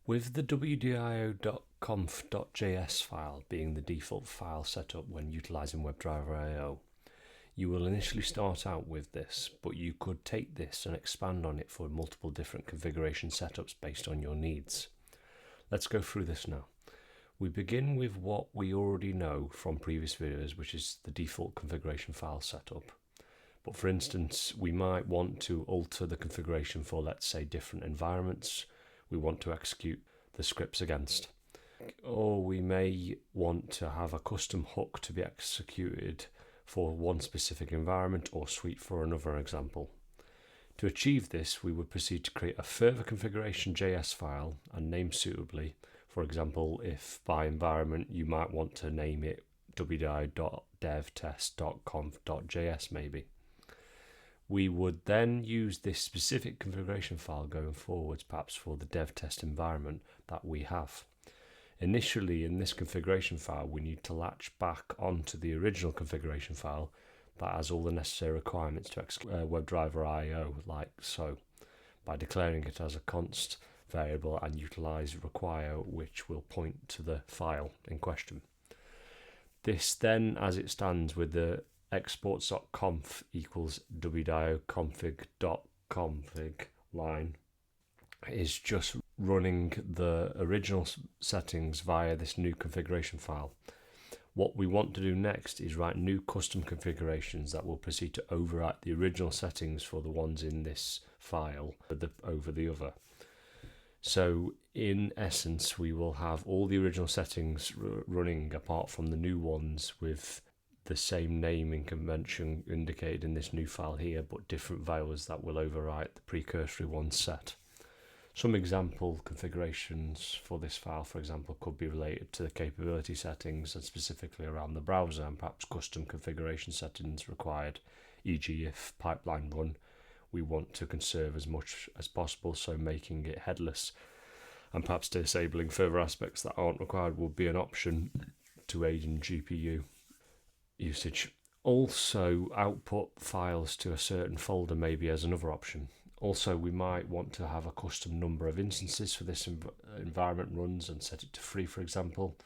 With the WDIO.conf.js file being the default file setup when utilizing WebdriverIO, you will initially start out with this, but you could take this and expand on it for multiple different configuration setups based on your needs. Let's go through this now. We begin with what we already know from previous videos, which is the default configuration file setup. But for instance, we might want to alter the configuration for, let's say, different environments we want to execute the scripts against. Or we may want to have a custom hook to be executed for one specific environment or suite for another example. To achieve this, we would proceed to create a further configuration.js file and name suitably. For example, if by environment you might want to name it wdi.devtest.conf.js maybe. We would then use this specific configuration file going forwards, perhaps for the dev test environment that we have. Initially, in this configuration file, we need to latch back onto the original configuration file that has all the necessary requirements to WebdriverIO, like so, by declaring it as a const variable and utilize require, which will point to the file in question. This then, as it stands with the exports.conf equals wdio.config.config line, is just running the original settings via this new configuration file. What we want to do next is write new custom configurations that will proceed to overwrite the original settings for the ones in this file over the other. So in essence, we will have all the original settings running apart from the new ones with the same naming convention indicated in this new file here, but different values that will overwrite the precursory ones set. Some example configurations for this file, for example, could be related to the capability settings and specifically around the browser, and perhaps custom configuration settings required, e.g. if pipeline run, we want to conserve as much as possible, so making it headless and perhaps disabling further aspects that aren't required will be an option to aid in GPU usage. Also, output files to a certain folder maybe as another option. Also, we might want to have a custom number of instances for this environment runs and set it to 3, for example.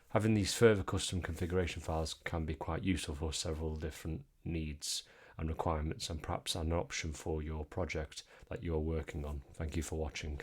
Having these further custom configuration files can be quite useful for several different needs and requirements, and perhaps an option for your project that you're working on. Thank you for watching.